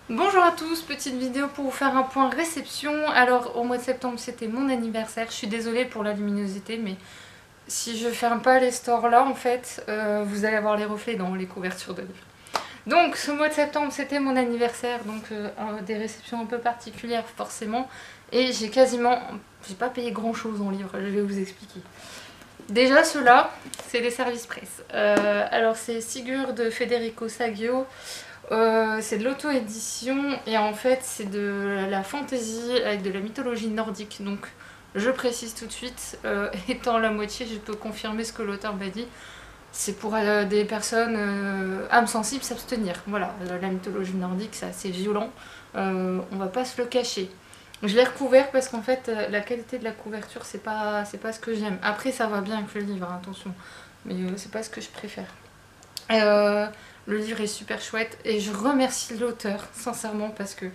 Bonjour à tous, petite vidéo pour vous faire un point réception. Alors au mois de septembre c'était mon anniversaire, je suis désolée pour la luminosité mais si je ferme pas les stores là en fait vous allez avoir les reflets dans les couvertures de livres. Donc ce mois de septembre c'était mon anniversaire, donc des réceptions un peu particulières forcément, et j'ai pas payé grand chose en livres, je vais vous expliquer. Déjà ceux-là c'est les services presse. Alors c'est Sigurd de Federico Saggio. C'est de l'auto-édition et en fait c'est de la fantasy avec de la mythologie nordique. Donc je précise tout de suite, étant la moitié, je peux confirmer ce que l'auteur m'a dit. C'est pour des personnes âmes sensibles s'abstenir. Voilà, la mythologie nordique c'est assez violent, on va pas se le cacher. Je l'ai recouvert parce qu'en fait la qualité de la couverture c'est pas ce que j'aime. Après ça va bien avec le livre, attention, mais c'est pas ce que je préfère. Le livre est super chouette et je remercie l'auteur sincèrement parce que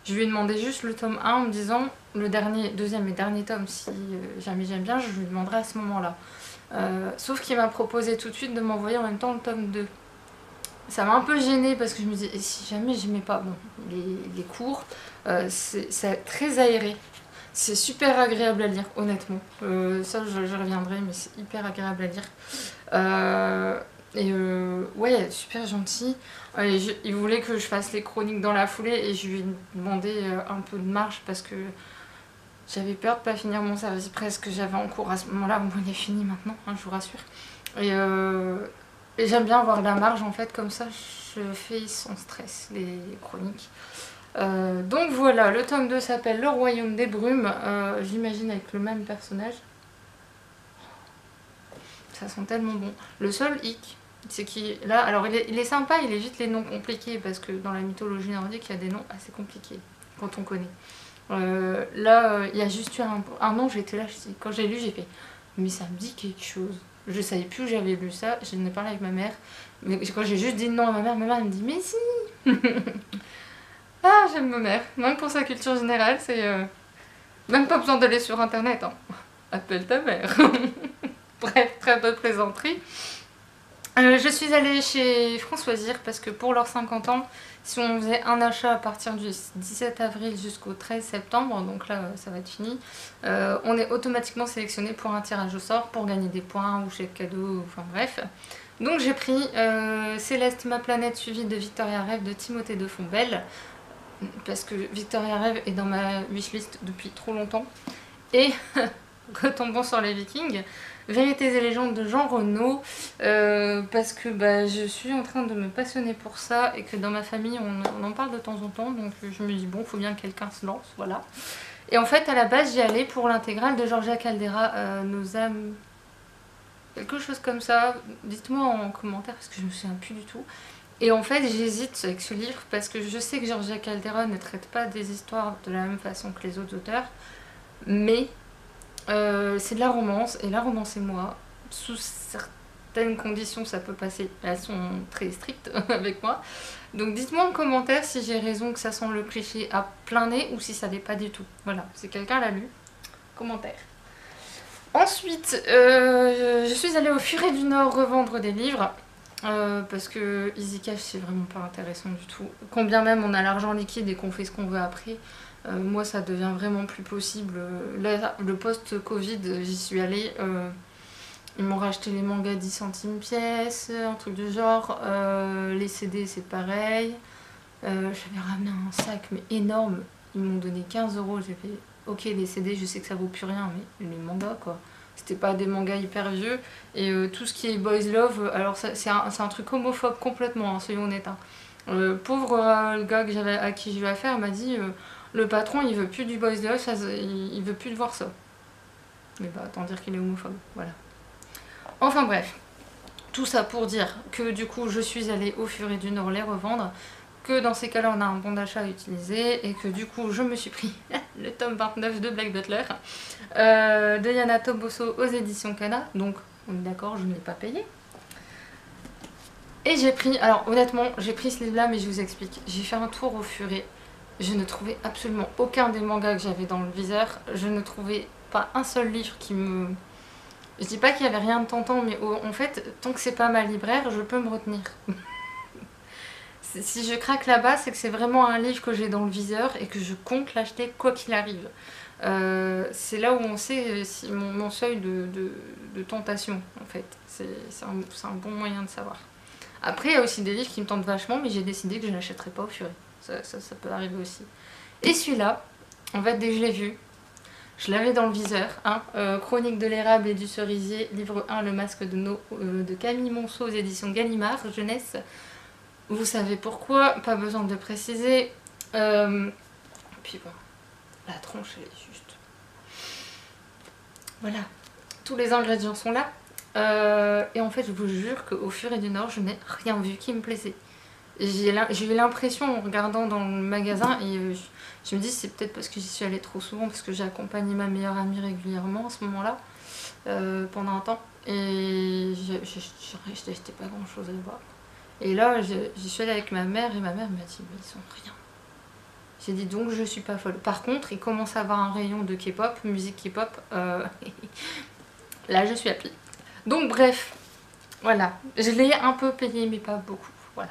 je lui ai demandé juste le tome 1 en me disant le deuxième et dernier tome, si jamais j'aime bien, je lui demanderai à ce moment-là. Sauf qu'il m'a proposé tout de suite de m'envoyer en même temps le tome 2. Ça m'a un peu gênée parce que je me disais, et si jamais j'aimais pas, bon, les cours, c'est très aéré. C'est super agréable à lire, honnêtement. Ça, je reviendrai, mais c'est hyper agréable à lire. Ouais, super gentil. Il voulait que je fasse les chroniques dans la foulée et je lui ai demandé un peu de marge parce que j'avais peur de pas finir mon service presse que j'avais en cours à ce moment-là. Bon, il est fini maintenant, hein, je vous rassure. Et j'aime bien avoir la marge en fait, comme ça je fais sans stress les chroniques. Donc voilà, le tome 2 s'appelle Le Royaume des Brumes, j'imagine avec le même personnage. Ça sent tellement bon. Le seul hic, c'est qu'il là, alors il est sympa, il évite les noms compliqués parce que dans la mythologie nordique, il y a des noms assez compliqués quand on connaît. Là, il y a juste eu un nom, j'étais là, quand j'ai lu, j'ai fait, mais ça me dit quelque chose. Je savais plus où j'avais lu ça, j'en ai parlé avec ma mère, mais quand j'ai juste dit le nom à ma mère elle me dit, mais si. Ah, j'aime ma mère, même pour sa culture générale, c'est même pas besoin d'aller sur internet, hein. Appelle ta mère. Bref, très de plaisanterie. Je suis allée chez Françoisir parce que pour leurs 50 ans, si on faisait un achat à partir du 17 avril jusqu'au 13 septembre, donc là ça va être fini, on est automatiquement sélectionné pour un tirage au sort pour gagner des points ou chèques cadeaux, enfin bref. Donc j'ai pris Céleste, ma planète, suivie de Victoria Rêve de Timothée de Fontbelle, parce que Victoria Rêve est dans ma wishlist depuis trop longtemps. Et retombons sur les Vikings. Vérités et légendes de Jean Renaud, parce que je suis en train de me passionner pour ça et que dans ma famille on en parle de temps en temps, donc je me dis bon, faut bien que quelqu'un se lance, voilà. Et en fait à la base j'y allais pour l'intégrale de Georgia Caldera, Nos âmes, quelque chose comme ça, dites-moi en commentaire parce que je me souviens plus du tout. Et en fait j'hésite avec ce livre parce que je sais que Georgia Caldera ne traite pas des histoires de la même façon que les autres auteurs, mais c'est de la romance, et la romance et moi, sous certaines conditions ça peut passer, elles sont très strictes avec moi. Donc dites-moi en commentaire si j'ai raison, que ça sent le cliché à plein nez, ou si ça l'est pas du tout. Voilà, si quelqu'un l'a lu, commentaire. Ensuite, je suis allée au Furet du Nord revendre des livres. Parce que Easy Cash c'est vraiment pas intéressant du tout. Combien même on a l'argent liquide et qu'on fait ce qu'on veut après, moi ça devient vraiment plus possible. Là, le post-Covid, j'y suis allée, ils m'ont racheté les mangas 10 centimes pièce, un truc du genre, les CD c'est pareil. J'avais ramené un sac mais énorme, ils m'ont donné 15 €, j'ai fait ok, les CD je sais que ça vaut plus rien, mais les mangas quoi. C'était pas des mangas hyper vieux, et tout ce qui est boys love, alors c'est un truc homophobe complètement, hein, soyons honnêtes, hein. Pauvre le gars à qui j'ai eu affaire m'a dit le patron il veut plus du boys love, il veut plus de voir ça. Mais bah tant dire qu'il est homophobe, voilà. Enfin bref, tout ça pour dire que du coup je suis allée au Furet du Nord les revendre, que dans ces cas-là on a un bon d'achat à utiliser, et que du coup je me suis pris le tome 29 de Black Butler, de Yana Toboso aux éditions Kana, donc on est d'accord, je ne l'ai pas payé. Et j'ai pris, alors honnêtement j'ai pris ce livre là, mais je vous explique, j'ai fait un tour au Furet, je ne trouvais absolument aucun des mangas que j'avais dans le viseur, je ne trouvais pas un seul livre qui me... Je dis pas qu'il y avait rien de tentant, mais en fait tant que c'est pas ma libraire je peux me retenir. si je craque là-bas, c'est que c'est vraiment un livre que j'ai dans le viseur et que je compte l'acheter quoi qu'il arrive. C'est là où on sait si mon seuil de tentation, en fait. C'est un bon moyen de savoir. Après, il y a aussi des livres qui me tentent vachement, mais j'ai décidé que je ne l'achèterai pas au furet. Ça peut arriver aussi. Et celui-là, en fait, dès que je l'ai vu, je l'avais dans le viseur. Hein, Chronique de l'érable et du cerisier, livre 1, Le masque de Camille Monceau aux éditions Gallimard, jeunesse. Vous savez pourquoi, pas besoin de le préciser. Puis bon, la tronche, elle est juste... Voilà, tous les ingrédients sont là. Et en fait, je vous jure qu'au Furet du Nord, je n'ai rien vu qui me plaisait. J'ai eu l'impression en regardant dans le magasin, et je me dis c'est peut-être parce que j'y suis allée trop souvent, parce que j'ai accompagné ma meilleure amie régulièrement à ce moment-là, pendant un temps. Et j'achetais pas grand-chose à voir. Et là, j'y suis allée avec ma mère, et ma mère m'a dit mais ils sont rien. J'ai dit donc je suis pas folle. Par contre, il commence à avoir un rayon de K-pop, musique K-pop. Là, je suis happy. Donc bref, voilà. Je l'ai un peu payé, mais pas beaucoup. Voilà.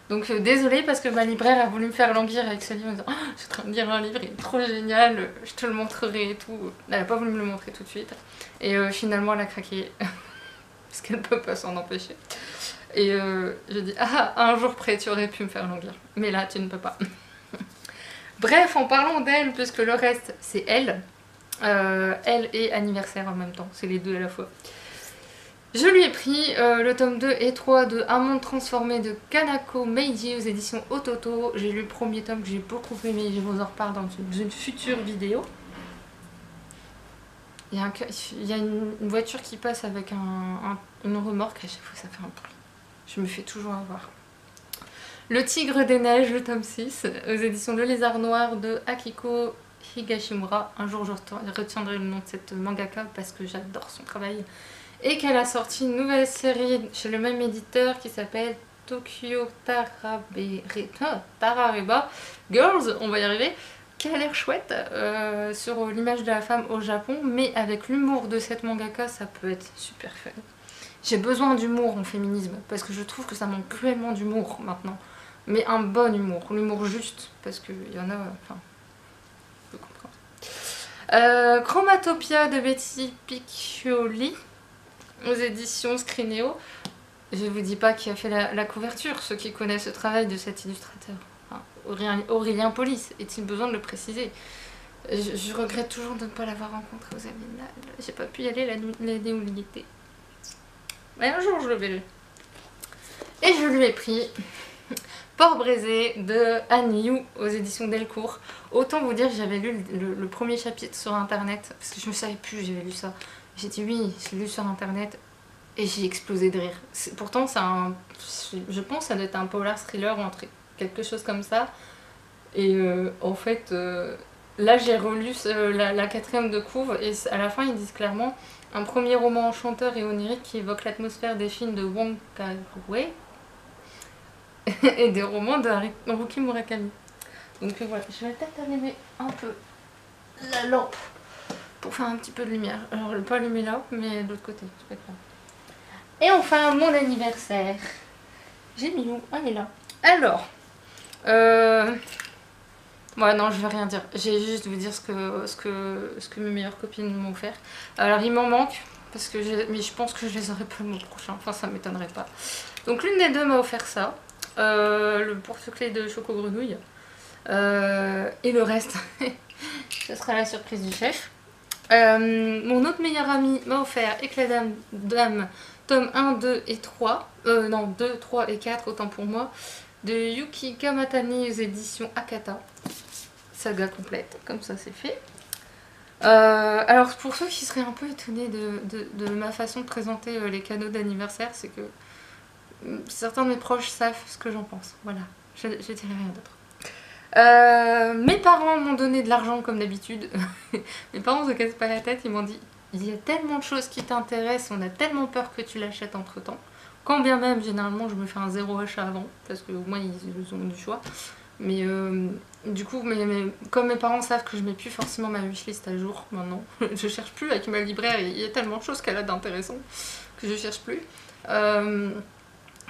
Donc désolée parce que ma libraire a voulu me faire languir avec ce livre en disant oh, je suis en train de lire un livre, il est trop génial, je te le montrerai et tout. Elle n'a pas voulu me le montrer tout de suite. Et finalement, elle a craqué. Parce qu'elle ne peut pas s'en empêcher. Et je dis ah, un jour près, tu aurais pu me faire languir. Mais là, tu ne peux pas. Bref, en parlant d'elle, puisque le reste, c'est elle. Elle et anniversaire en même temps, c'est les deux à la fois. Je lui ai pris le tome 2 et 3 de Un monde transformé de Kanako Meiji aux éditions Ototo. J'ai lu le premier tome que j'ai beaucoup aimé, je vous en reparle dans une future vidéo. Il y a une voiture qui passe avec une remorque, à chaque fois ça fait un bruit. Je me fais toujours avoir. Le Tigre des Neiges, le tome 6, aux éditions Le Lézard Noir de Akiko Higashimura. Un jour je retiendrai le nom de cette mangaka parce que j'adore son travail. Et qu'elle a sorti une nouvelle série chez le même éditeur qui s'appelle Tokyo Tarareba Girls, on va y arriver, qui a l'air chouette sur l'image de la femme au Japon, mais avec l'humour de cette mangaka, ça peut être super fun. J'ai besoin d'humour en féminisme, parce que je trouve que ça manque cruellement d'humour maintenant. Mais un bon humour, l'humour juste, parce qu'il y en a... Enfin, je comprends. Chromatopia de Betty Piccioli, aux éditions Scrineo. Je vous dis pas qui a fait la couverture, ceux qui connaissent le travail de cet illustrateur. Enfin, Aurélien Polis, est-il besoin de le préciser? Je regrette toujours de ne pas l'avoir rencontré aux Aménales. J'ai pas pu y aller l'année où il était. Mais un jour je le verrai. Et je lui ai pris Port-Brézé de Anne Yu aux éditions Delcourt. Autant vous dire que j'avais lu le premier chapitre sur internet, parce que je ne savais plus, j'avais lu ça. J'ai dit oui, j'ai lu sur internet et j'ai explosé de rire. Pourtant, je pense que ça doit être un polar thriller ou quelque chose comme ça. Et en fait, là j'ai relu la quatrième de couve et à la fin ils disent clairement un premier roman enchanteur et onirique qui évoque l'atmosphère des films de Wong Kar-wai et des romans de Haruki Murakami. Donc voilà, je vais peut-être allumer un peu la lampe pour faire un petit peu de lumière. Alors, je ne vais pas allumer là, mais de l'autre côté. Et enfin, mon anniversaire. J'ai mis où? Ah, il est là. Alors, ouais, non, je vais rien dire. J'ai juste vous dire ce que mes meilleures copines m'ont offert. Alors, il m'en manque, mais je pense que je les aurai pas le mois prochain. Enfin, ça m'étonnerait pas. Donc, l'une des deux m'a offert ça. Le porte-clés de Choco Grenouille. Et le reste, ce sera la surprise du chef. Mon autre meilleure amie m'a offert Éclat d'âme, tome 1, 2 et 3. Non, 2, 3 et 4, autant pour moi. De Yuki Kamatani aux éditions Akata. Saga complète, comme ça c'est fait. Alors pour ceux qui seraient un peu étonnés de ma façon de présenter les cadeaux d'anniversaire, c'est que certains de mes proches savent ce que j'en pense. Voilà, je dirais rien d'autre. Mes parents m'ont donné de l'argent comme d'habitude. Mes parents ne se cassent pas la tête, ils m'ont dit il y a tellement de choses qui t'intéressent, on a tellement peur que tu l'achètes entre temps. Quand bien même, généralement, je me fais un zéro achat avant, parce qu'au moins ils ont du choix. Mais du coup, comme mes parents savent que je mets plus forcément ma wishlist à jour maintenant, je cherche plus avec ma libraire, il y a tellement de choses qu'elle a d'intéressant que je cherche plus.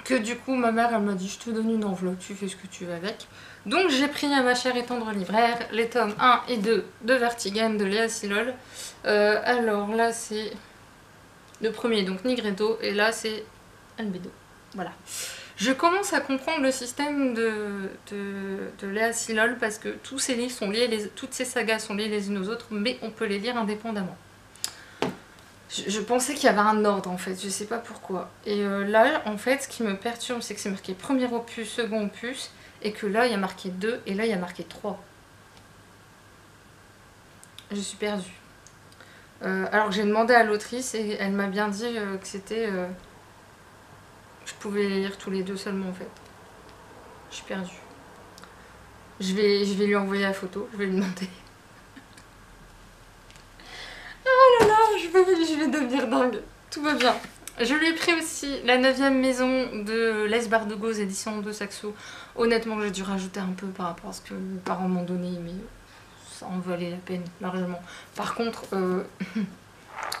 que du coup ma mère elle m'a dit je te donne une enveloppe, tu fais ce que tu veux avec. Donc j'ai pris à ma chère et tendre libraire les tomes 1 et 2 de Vertigan de Léa Silol. Alors là c'est le premier, donc Nigredo, et là c'est Albedo. Voilà. Je commence à comprendre le système de Léa Silol parce que tous ces livres sont liés, toutes ces sagas sont liées les unes aux autres, mais on peut les lire indépendamment. Je pensais qu'il y avait un ordre en fait, je sais pas pourquoi. Et là, en fait, ce qui me perturbe, c'est que c'est marqué premier opus, second opus, et que là, il y a marqué 2, et là, il y a marqué 3. Je suis perdue. Alors que j'ai demandé à l'autrice, et elle m'a bien dit que c'était... je pouvais les lire tous les deux seulement en fait. Je suis perdue. Je vais lui envoyer la photo, je vais lui demander. Oh là là, je vais devenir dingue. Tout va bien. Je lui ai pris aussi la 9ème maison de Les Bardugos, édition de Saxo. Honnêtement, j'ai dû rajouter un peu par rapport à ce que mes parents m'ont donné, mais ça en valait la peine, largement. Par contre,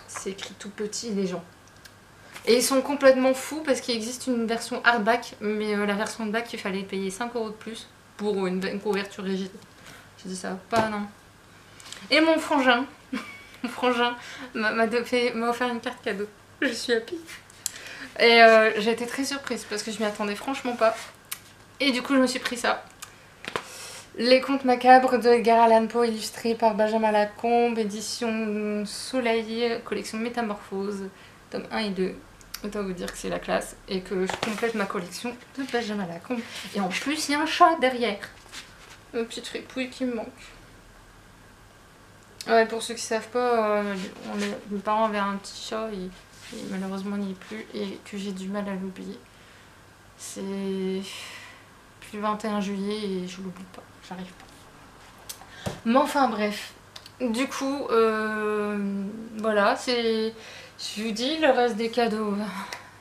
c'est écrit tout petit, les gens. Et ils sont complètement fous parce qu'il existe une version hardback, mais la version hardback, il fallait payer 5 € de plus pour une couverture rigide. J'ai dit ça va pas, non. Et mon frangin m'a offert une carte cadeau. Je suis happy. Et j'ai été très surprise parce que je m'y attendais franchement pas. Et du coup, je me suis pris ça. Les contes macabres de Edgar Allan Poe, illustrés par Benjamin Lacombe, édition Soleil, collection Métamorphose, tome 1 et 2. Autant vous dire que c'est la classe et que je complète ma collection de Benjamin Lacombe. Et en plus, il y a un chat derrière. Une petite fripouille qui me manque. Ouais, pour ceux qui ne savent pas, mes parents avaient un petit chat et malheureusement il n'y est plus et que j'ai du mal à l'oublier. C'est plus le 21 juillet et je l'oublie pas, j'arrive pas. Mais enfin bref, du coup, voilà, je vous dis, le reste des cadeaux,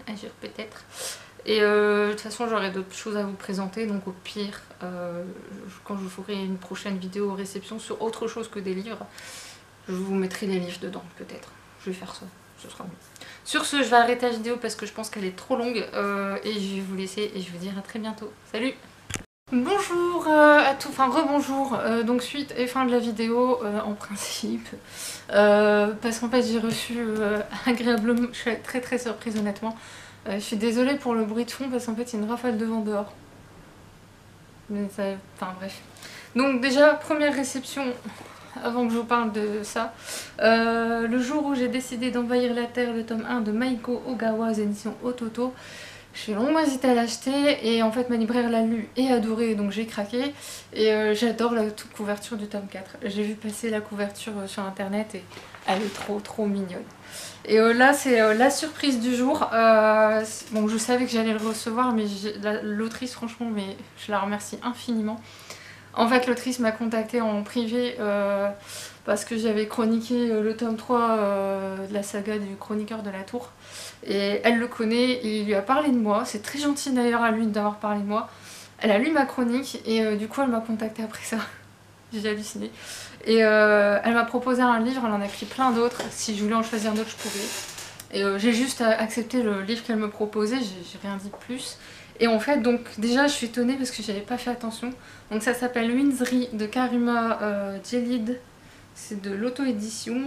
à dire peut-être. Et de toute façon j'aurai d'autres choses à vous présenter, donc au pire, quand je ferai une prochaine vidéo réception sur autre chose que des livres, je vous mettrai les livres dedans, peut-être. Je vais faire ça, ce sera mieux. Sur ce, je vais arrêter la vidéo parce que je pense qu'elle est trop longue et je vais vous laisser et je vous dire à très bientôt. Salut! Bonjour à tous, enfin rebonjour, donc suite et fin de la vidéo en principe, parce qu'en fait j'ai reçu agréablement, je suis très très surprise honnêtement, je suis désolée pour le bruit de fond parce qu'en fait il y a une rafale de vent dehors, mais ça, enfin bref. Donc déjà, première réception, avant que je vous parle de ça, le jour où j'ai décidé d'envahir la Terre, le tome 1 de Maiko Ogawa aux éditions Ototo. J'ai longuement hésité à l'acheter et en fait ma libraire l'a lu et adoré, donc j'ai craqué. Et j'adore la toute couverture du tome 4. J'ai vu passer la couverture sur internet et elle est trop mignonne. Et là c'est la surprise du jour. Bon, je savais que j'allais le recevoir, mais l'autrice franchement, mais je la remercie infiniment. En fait, l'autrice m'a contactée en privé parce que j'avais chroniqué le tome 3 de la saga du chroniqueur de la tour. Et elle le connaît, et il lui a parlé de moi. C'est très gentil d'ailleurs à lui d'avoir parlé de moi. Elle a lu ma chronique et du coup elle m'a contactée après ça. J'ai halluciné. Et elle m'a proposé un livre, elle en a écrit plein d'autres. Si je voulais en choisir d'autres, je pouvais. Et j'ai juste accepté le livre qu'elle me proposait, j'ai rien dit de plus. Et en fait, donc déjà je suis étonnée parce que j'avais pas fait attention. Donc ça s'appelle Winzri de Karima Djelid. C'est de l'auto-édition.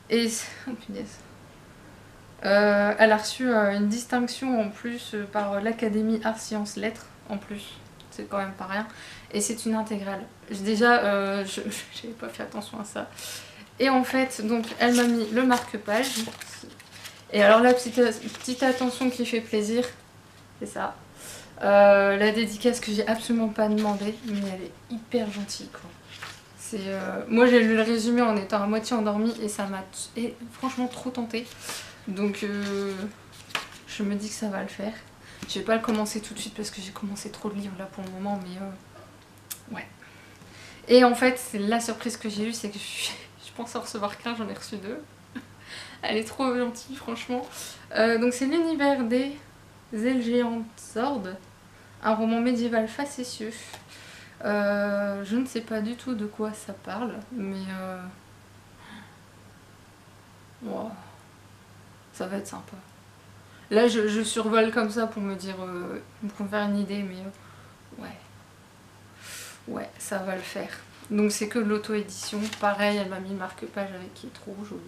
Et... oh punaise. Elle a reçu une distinction en plus par l'Académie Arts Sciences Lettres en plus. C'est quand même pas rien. Et c'est une intégrale. Déjà, j'avais pas fait attention à ça. Et en fait, donc elle m'a mis le marque-page. Et alors la petite attention qui fait plaisir, c'est ça. La dédicace que j'ai absolument pas demandé, mais elle est hyper gentille quoi. Moi j'ai lu le résumé en étant à moitié endormie et ça m'a franchement trop tentée. Donc je me dis que ça va le faire. Je vais pas le commencer tout de suite parce que j'ai commencé trop de livres là pour le moment, mais ouais. Et en fait, c'est la surprise que j'ai eue, c'est que je pense en recevoir qu'un, j'en ai reçu 2. Elle est trop gentille franchement. Donc c'est l'univers des ailes géantes sordes, un roman médiéval facétieux. Je ne sais pas du tout de quoi ça parle, mais wow, ça va être sympa. Là, je survole comme ça pour me dire, pour me faire une idée, mais ouais, ça va le faire. Donc c'est que l'auto-édition. Pareil, elle m'a mis le marque-page avec qui est trop joli.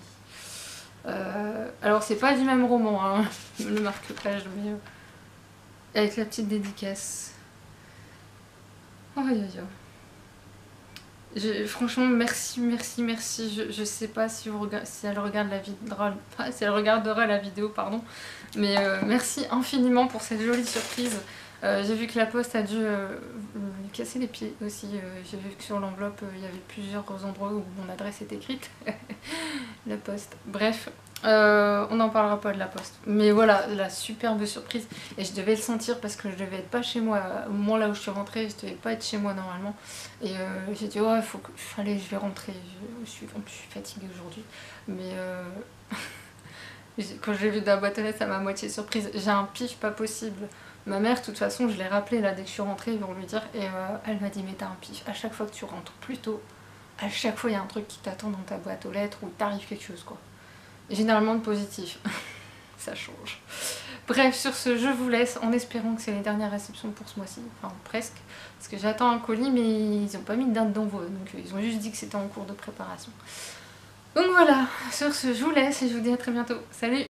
Alors c'est pas du même roman, hein, le marque-page, mais avec la petite dédicace. Oh, franchement, merci. Je sais pas si elle regarde la vidéo, si elle regardera la vidéo, pardon. Mais merci infiniment pour cette jolie surprise. J'ai vu que la poste a dû lui casser les pieds aussi. J'ai vu que sur l'enveloppe, il y avait plusieurs endroits où mon adresse est écrite. La poste. Bref, on n'en parlera pas de la poste. Mais voilà, la superbe surprise. Et je devais le sentir parce que je devais être pas chez moi. Au moment là où je suis rentrée, je devais pas être chez moi normalement. Et j'ai dit, ouais, allez, je vais rentrer. Je suis fatiguée aujourd'hui. Mais quand j'ai vu dans la boîte aux lettres, ça m'a moitié surprise. J'ai un pif pas possible. Ma mère, de toute façon, je l'ai rappelée là dès que je suis rentrée pour lui dire. Et elle m'a dit, mais t'as un pif. À chaque fois que tu rentres plus tôt, à chaque fois il y a un truc qui t'attend dans ta boîte aux lettres ou t'arrive quelque chose quoi. Et généralement de positif. Ça change. Bref, sur ce, je vous laisse en espérant que c'est les dernières réceptions pour ce mois-ci. Enfin, presque. Parce que j'attends un colis, mais ils n'ont pas mis de date d'envoi. Donc ils ont juste dit que c'était en cours de préparation. Donc voilà, sur ce, je vous laisse et je vous dis à très bientôt. Salut!